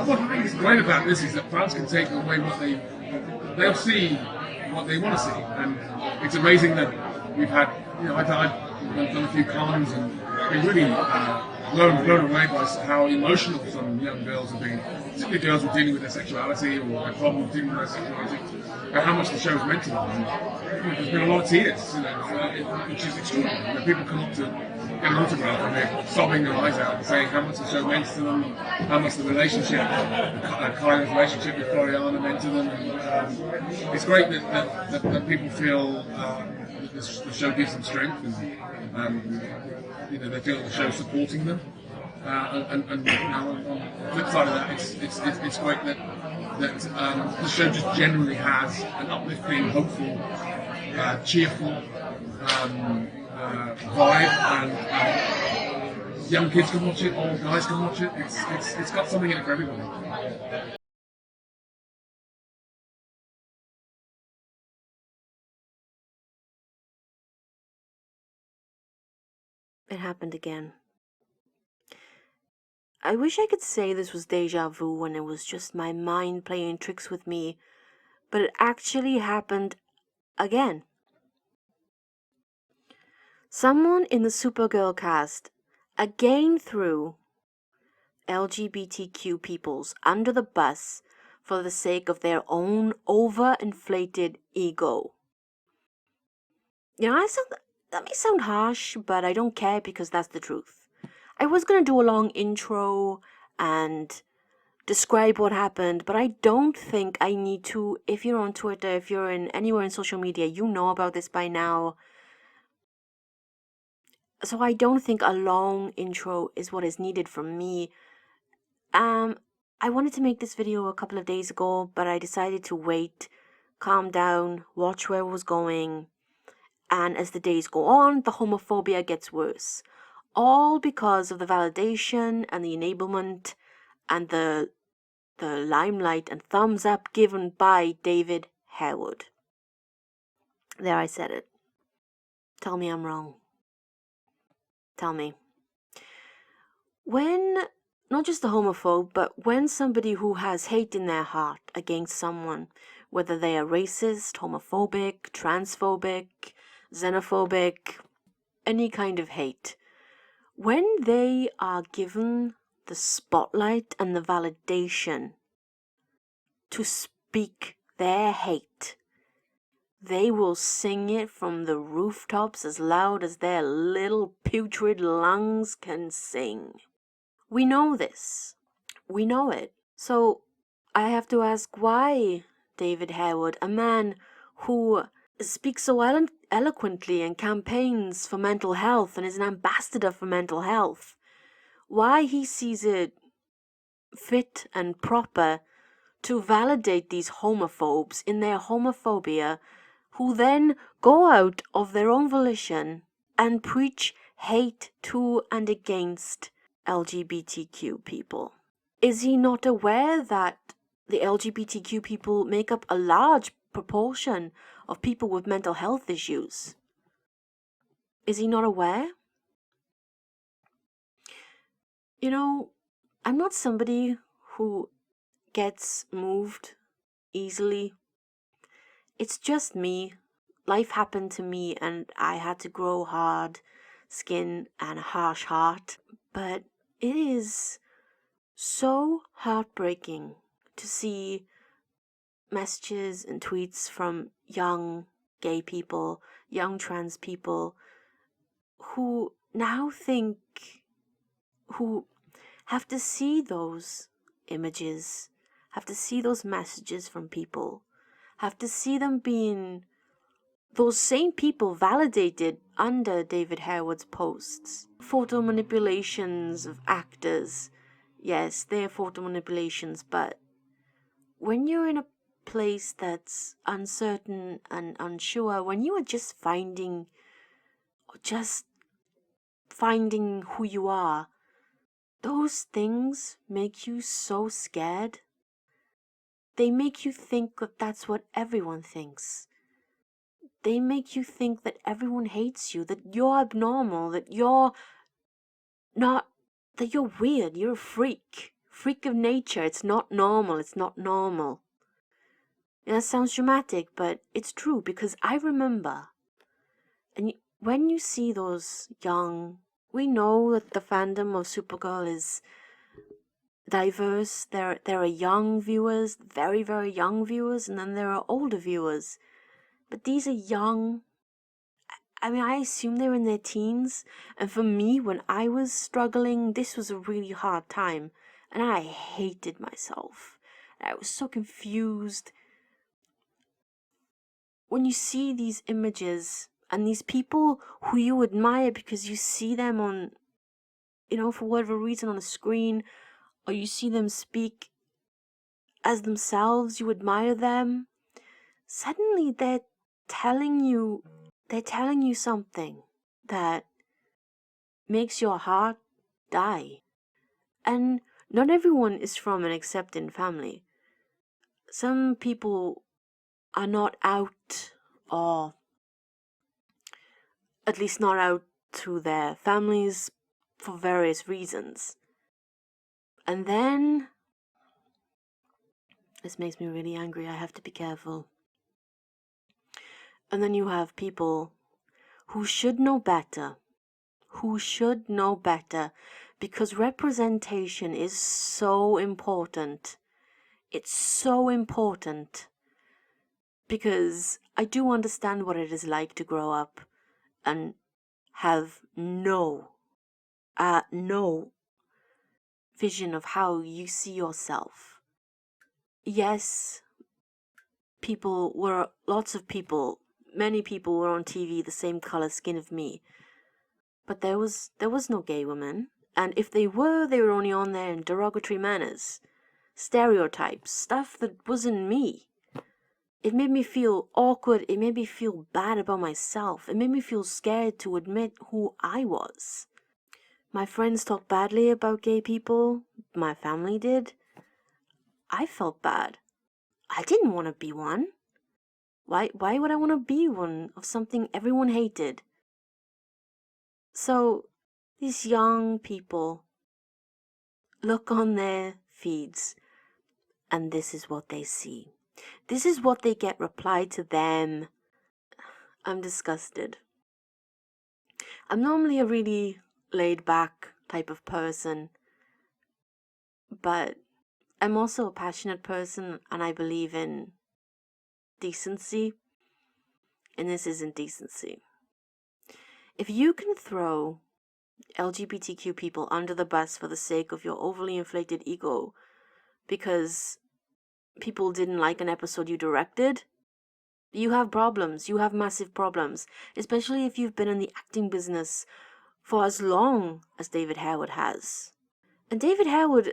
what I think is great about this is that fans can take away what they'll see what they want to see, and it's amazing that we've had, I've done a few cons and been really blown away by how emotional some young girls have been, particularly girls who are dealing with their sexuality or their problems dealing with their sexuality, and how much the show's meant to them. And, there's been a lot of tears, which is extraordinary. People come up to get an autograph and they're sobbing their eyes out and saying how much the show meant to them, how much the relationship, Kyle's relationship with Floriana meant to them. And, it's great that people feel that the show gives them strength, and they feel that the show's supporting them. And on the flip side of that, it's great that the show just generally has an uplifting, hopeful, cheerful vibe, and young kids can watch it, old guys can watch it. It's got something in it for everybody. It happened again. I wish I could say this was deja vu and it was just my mind playing tricks with me, but it actually happened again. Someone in the Supergirl cast again threw LGBTQ peoples under the bus for the sake of their own overinflated ego. That may sound harsh, but I don't care because that's the truth. I was going to do a long intro and describe what happened, but I don't think I need to. If you're on Twitter, if you're anywhere in social media, you know about this by now. So I don't think a long intro is what is needed from me. I wanted to make this video a couple of days ago, but I decided to wait, calm down, watch where it was going. And as the days go on, the homophobia gets worse. All because of the validation and the enablement and the limelight and thumbs up given by David Harewood. There, I said it. Tell me I'm wrong. Tell me. When, not just a homophobe, but when somebody who has hate in their heart against someone, whether they are racist, homophobic, transphobic, xenophobic, any kind of hate, when they are given the spotlight and the validation to speak their hate, they will sing it from the rooftops as loud as their little putrid lungs can sing. We know this. We know it. So I have to ask, why David Harewood, a man who speaks so eloquently and campaigns for mental health and is an ambassador for mental health, why he sees it fit and proper to validate these homophobes in their homophobia, who then go out of their own volition and preach hate to and against LGBTQ people. Is he not aware that the LGBTQ people make up a large proportion of people with mental health issues? Is he not aware? I'm not somebody who gets moved easily. It's just me. Life happened to me and I had to grow hard skin and a harsh heart. But it is so heartbreaking to see messages and tweets from young gay people, young trans people, who now who have to see those images, have to see those messages from people, have to see them being those same people validated under David Harewood's posts. Photo manipulations of actors. Yes, they're photo manipulations, but when you're in a place that's uncertain and unsure, when you are just finding who you are, those things make you so scared. They make you think that that's what everyone thinks. They make you think that everyone hates you, that you're abnormal, that you're weird, you're a freak freak of nature. It's not normal. It's not normal. And that sounds dramatic, but it's true because I remember. And when you see those young, we know that the fandom of Supergirl is diverse. There are young viewers, very, very young viewers, and then there are older viewers. But these are young. I mean, I assume they're in their teens. And for me, when I was struggling, this was a really hard time. And I hated myself. I was so confused. When you see these images and these people who you admire because you see them on, for whatever reason on a screen, or you see them speak as themselves, you admire them, suddenly they're telling you something that makes your heart die. And not everyone is from an accepting family. Some people are not out, or at least not out to their families for various reasons. And then, this makes me really angry, I have to be careful. And then you have people who should know better, because representation is so important. It's so important. Because I do understand what it is like to grow up and have no vision of how you see yourself. Yes, many people were on TV the same color skin of me. But there was no gay women. And if they were only on there in derogatory manners. Stereotypes, stuff that wasn't me. It made me feel awkward. It made me feel bad about myself. It made me feel scared to admit who I was. My friends talked badly about gay people. My family did. I felt bad. I didn't want to be one. Why would I want to be one of something everyone hated? So, these young people look on their feeds, and this is what they see. This is what they get replied to them. I'm disgusted. I'm normally a really laid-back type of person, but I'm also a passionate person, and I believe in decency, and this isn't decency. If you can throw LGBTQ people under the bus for the sake of your overly inflated ego because people didn't like an episode you directed, you have problems. You have massive problems, especially if you've been in the acting business for as long as David Harewood has. And David Harewood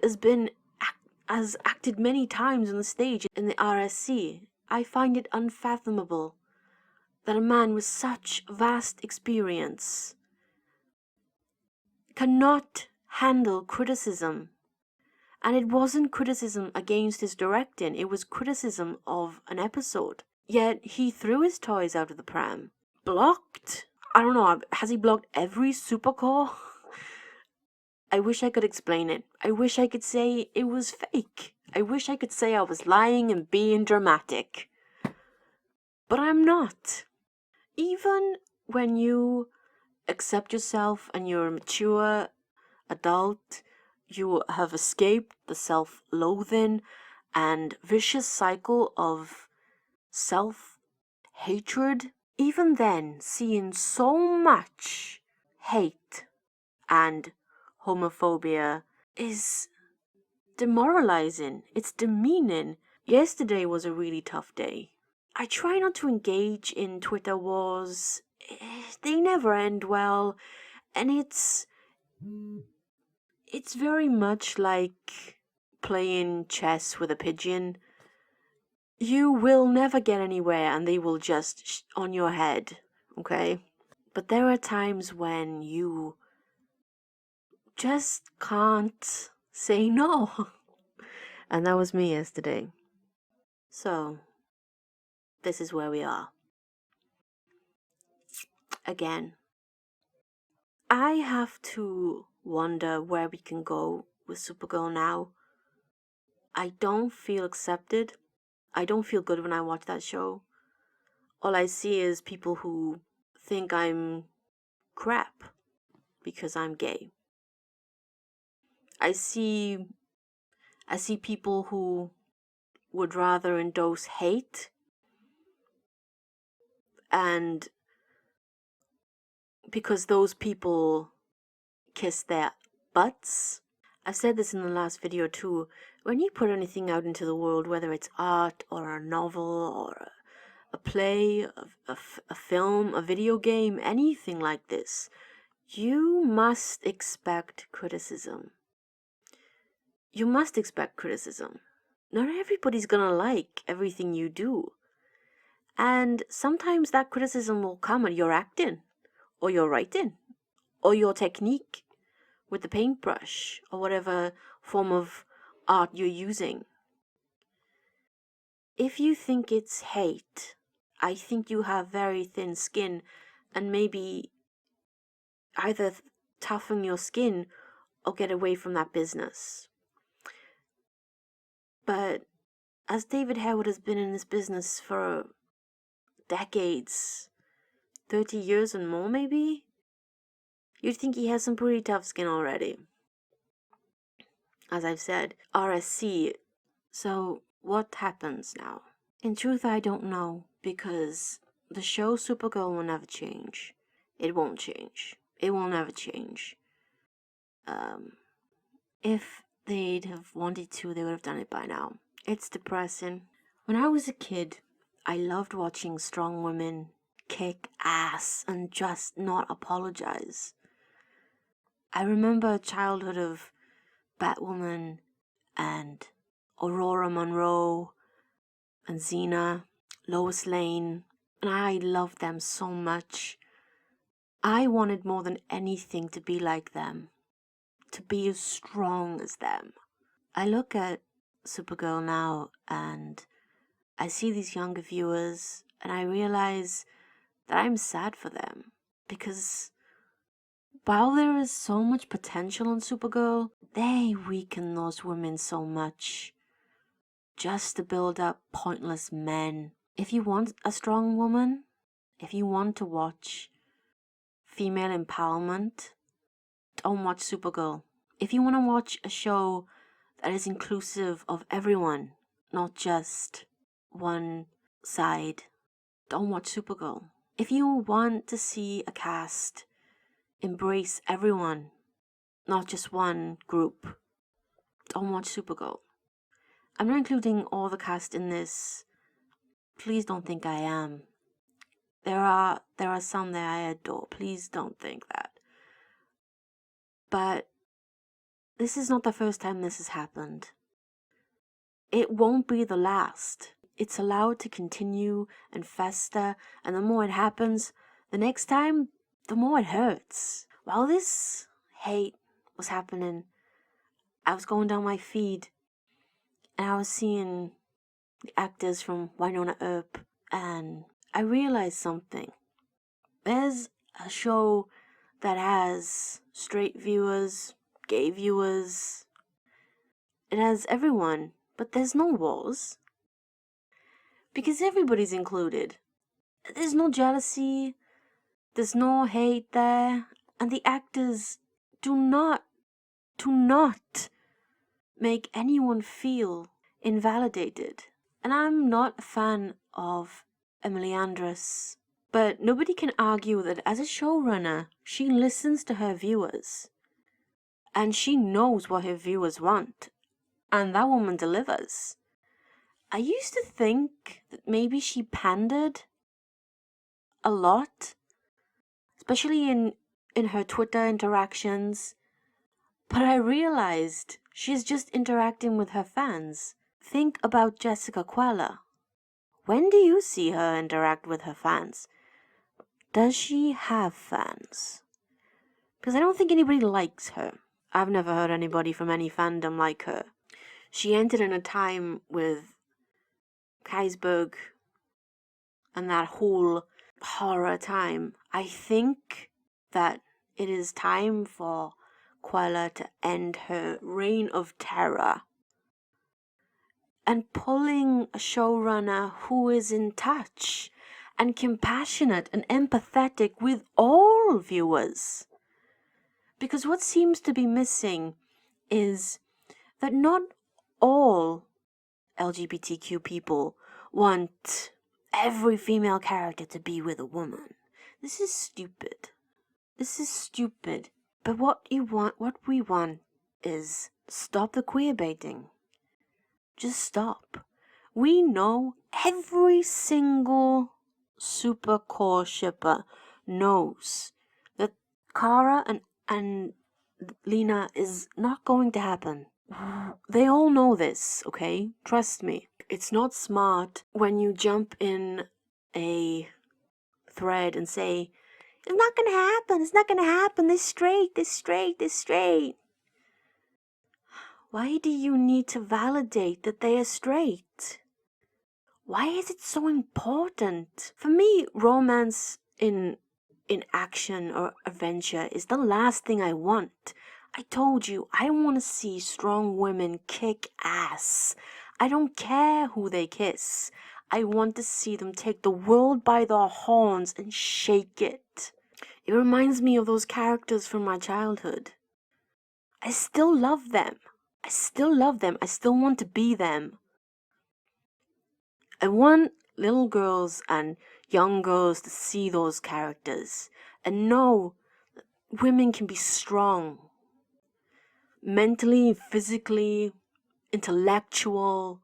has acted many times on the stage in the RSC. I find it unfathomable that a man with such vast experience cannot handle criticism. And it wasn't criticism against his directing, it was criticism of an episode. Yet he threw his toys out of the pram. Blocked? I don't know, has he blocked every Supergirl? I wish I could explain it. I wish I could say it was fake. I wish I could say I was lying and being dramatic. But I'm not. Even when you accept yourself and you're a mature adult, you have escaped the self-loathing and vicious cycle of self-hatred. Even then, seeing so much hate and homophobia is demoralizing. It's demeaning. Yesterday was a really tough day. I try not to engage in Twitter wars. They never end well. And it's very much like playing chess with a pigeon. You will never get anywhere and they will just on your head, okay? But there are times when you just can't say no. And that was me yesterday. So, this is where we are. Again, I have to wonder where we can go with Supergirl now. I don't feel accepted. I don't feel good when I watch that show. All I see is people who think I'm crap because I'm gay. I see people who would rather endorse hate, and because those people kiss their butts. I've said this in the last video too. When you put anything out into the world, whether it's art or a novel or a play, a film, a video game, anything like this, you must expect criticism. You must expect criticism. Not everybody's gonna like everything you do. And sometimes that criticism will come at your acting, or your writing, or your technique with the paintbrush, or whatever form of art you're using. If you think it's hate, I think you have very thin skin, and maybe either toughen your skin or get away from that business. But as David Harewood has been in this business for decades, 30 years and more maybe, you'd think he has some pretty tough skin already. As I've said, RSC. So what happens now? In truth, I don't know, because the show Supergirl will never change. It won't change. It will never change. If they'd have wanted to, they would have done it by now. It's depressing. When I was a kid, I loved watching strong women kick ass and just not apologize. I remember a childhood of Batwoman and Aurora Monroe and Xena, Lois Lane, and I loved them so much. I wanted more than anything to be like them, to be as strong as them. I look at Supergirl now and I see these younger viewers and I realize that I'm sad for them, because while there is so much potential in Supergirl, they weaken those women so much just to build up pointless men. If you want a strong woman, if you want to watch female empowerment, don't watch Supergirl. If you want to watch a show that is inclusive of everyone, not just one side, don't watch Supergirl. If you want to see a cast embrace everyone, not just one group, don't watch Supergirl. I'm not including all the cast in this. Please don't think I am. There are some that I adore. Please don't think that. But this is not the first time this has happened. It won't be the last. It's allowed to continue and fester, and the more it happens, the next time, the more it hurts. While this hate was happening, I was going down my feed, and I was seeing the actors from Winona Earp, and I realized something. There's a show that has straight viewers, gay viewers. It has everyone, but there's no walls. Because everybody's included. There's no jealousy, there's no hate there, and the actors do not make anyone feel invalidated. And I'm not a fan of Emily Andress, but nobody can argue that as a showrunner, she listens to her viewers. And she knows what her viewers want. And that woman delivers. I used to think that maybe she pandered a lot, especially in her Twitter interactions. But I realized she's just interacting with her fans. Think about Jessica Quella. When do you see her interact with her fans? Does she have fans? Because I don't think anybody likes her. I've never heard anybody from any fandom like her. She entered in a time with Kaisberg and that whole horror time. I think that it is time for Quella to end her reign of terror. and pulling a showrunner who is in touch and compassionate and empathetic with all viewers. Because what seems to be missing is that not all LGBTQ people want every female character to be with a woman. This is stupid. This is stupid. But what we want is stop the queer baiting. Just stop. We know every single super core shipper knows that Kara and Lena is not going to happen. They all know this, okay? Trust me. It's not smart when you jump in a thread and say, it's not gonna happen, it's not gonna happen, they're straight, they're straight, they're straight. Why do you need to validate that they are straight? Why is it so important? For me, romance in action or adventure is the last thing I want. I told you, I want to see strong women kick ass. I don't care who they kiss. I want to see them take the world by the horns and shake it. It reminds me of those characters from my childhood. I still love them. I still love them. I still want to be them. I want little girls and young girls to see those characters and know that women can be strong. Mentally, physically, intellectual.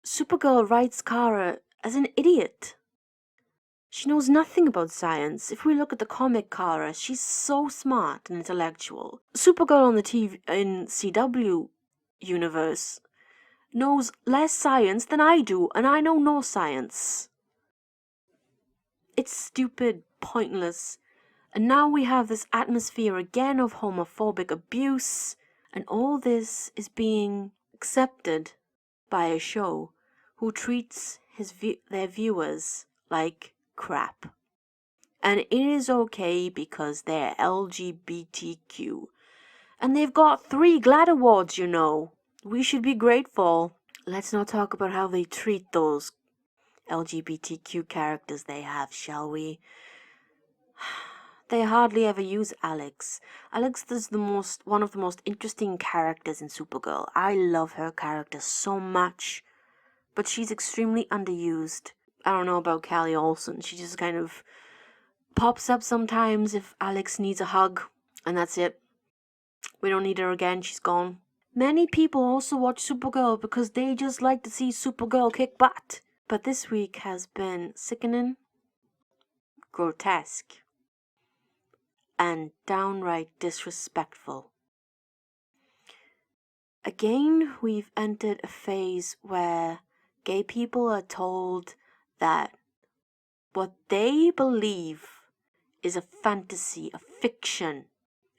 Supergirl writes Kara as an idiot. She knows nothing about science. If we look at the comic Kara, she's so smart and intellectual. Supergirl on the TV in CW universe knows less science than I do, and I know no science. It's stupid, pointless. And now we have this atmosphere again of homophobic abuse, and all this is being accepted by a show who treats their viewers like crap. And it is okay because they're LGBTQ. And they've got 3 GLAAD awards, you know. We should be grateful. Let's not talk about how they treat those LGBTQ characters they have, shall we? They hardly ever use Alex. Alex is one of the most interesting characters in Supergirl. I love her character so much, but she's extremely underused. I don't know about Callie Olsen. She just kind of pops up sometimes if Alex needs a hug, and that's it. We don't need her again. She's gone. Many people also watch Supergirl because they just like to see Supergirl kick butt. But this week has been sickening, grotesque, and downright disrespectful. Again, we've entered a phase where gay people are told that what they believe is a fantasy, a fiction.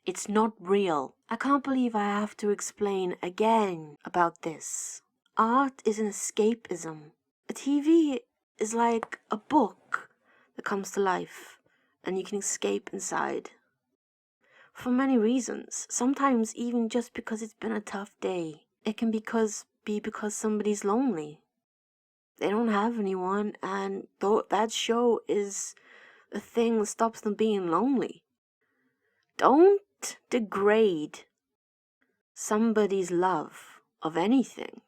It's not real. I can't believe I have to explain again about this. Art is an escapism. A TV is like a book that comes to life and you can escape inside. For many reasons. Sometimes even just because it's been a tough day. It can be because somebody's lonely. They don't have anyone, and that show is the thing that stops them being lonely. Don't degrade somebody's love of anything.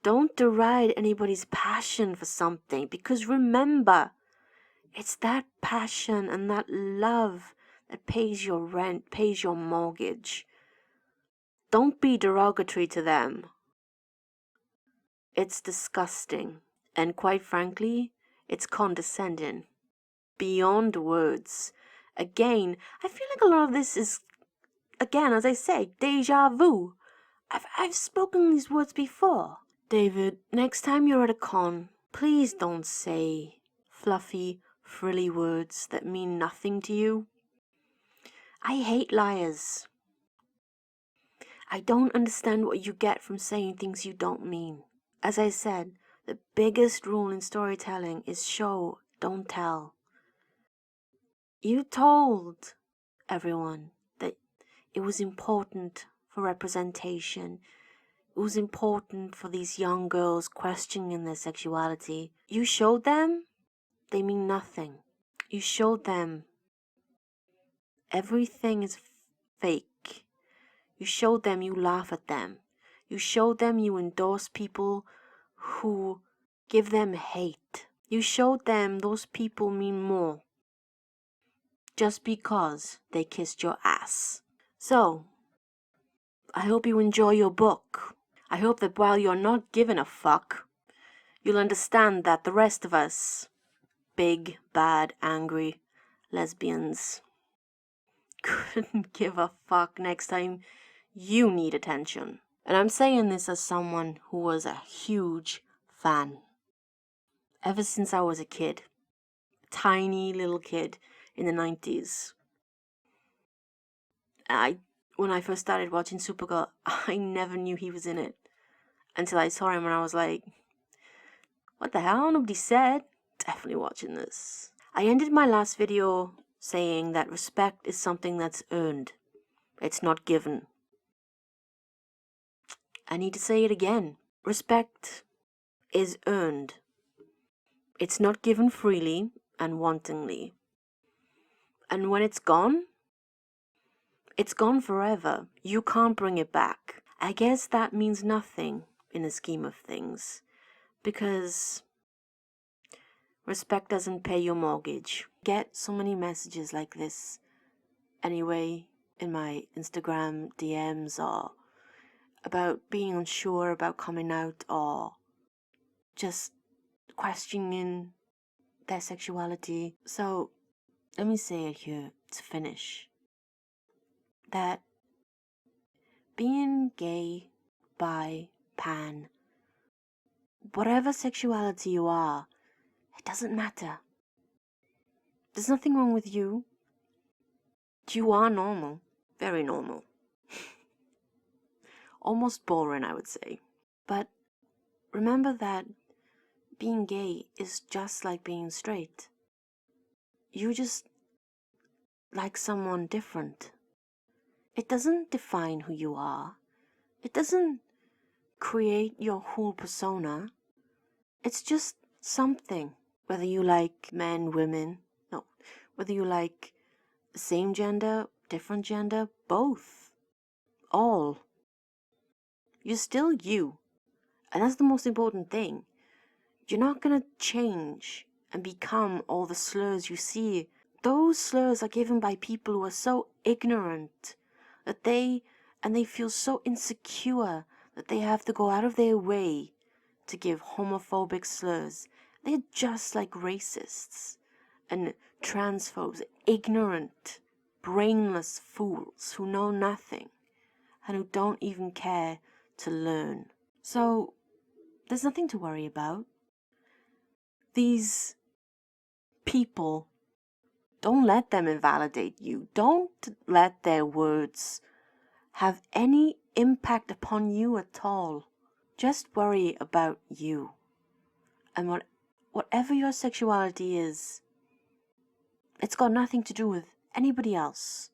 Don't deride anybody's passion for something, because remember, it's that passion and that love that pays your rent, pays your mortgage. Don't be derogatory to them. It's disgusting, and quite frankly, it's condescending. Beyond words. Again, I feel like a lot of this is, again, as I say, deja vu. I've spoken these words before. David, next time you're at a con, please don't say fluffy, frilly words that mean nothing to you. I hate liars. I don't understand what you get from saying things you don't mean. As I said, the biggest rule in storytelling is show, don't tell. You told everyone that it was important for representation. it was important for these young girls questioning their sexuality. You showed them they mean nothing. You showed them everything is fake. You showed them you laugh at them. You showed them you endorse people who give them hate. You showed them those people mean more just because they kissed your ass. So, I hope you enjoy your book. I hope that while you're not giving a fuck, you'll understand that the rest of us, big, bad, angry lesbians, couldn't give a fuck next time you need attention. And I'm saying this as someone who was a huge fan. Ever since I was a kid. Tiny little kid in the 90s. When I first started watching Supergirl, I never knew he was in it. Until I saw him and I was like, what the hell? Nobody said. Definitely watching this. I ended my last video saying that respect is something that's earned. It's not given. I need to say it again. Respect is earned. It's not given freely and wantingly. And when it's gone forever. You can't bring it back. I guess that means nothing in the scheme of things, because respect doesn't pay your mortgage. I get so many messages like this anyway in my Instagram DMs, or about being unsure about coming out, or just questioning their sexuality. So let me say it here to finish, that being gay, bi, pan, whatever sexuality you are, it doesn't matter. There's nothing wrong with you. You are normal. Very normal. Almost boring, I would say. But remember that being gay is just like being straight. You just like someone different. It doesn't define who you are. It doesn't create your whole persona. It's just something. Whether you like men, women, no. Whether you like the same gender, different gender, both. All. You're still you. And that's the most important thing. You're not gonna change and become all the slurs you see. Those slurs are given by people who are so ignorant that they feel so insecure that they have to go out of their way to give homophobic slurs. They're just like racists and transphobes, ignorant, brainless fools who know nothing and who don't even care to learn. So, there's nothing to worry about. These people, don't let them invalidate you. Don't let their words have any impact upon you at all. Just worry about you. And whatever your sexuality is, it's got nothing to do with anybody else.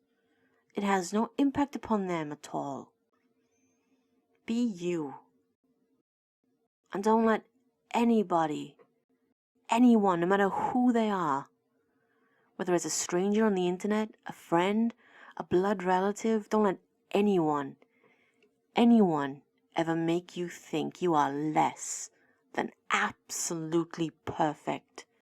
It has no impact upon them at all. Be you. And don't let anybody, anyone, no matter who they are, whether it's a stranger on the internet, a friend, a blood relative, don't let anyone ever make you think you are less than absolutely perfect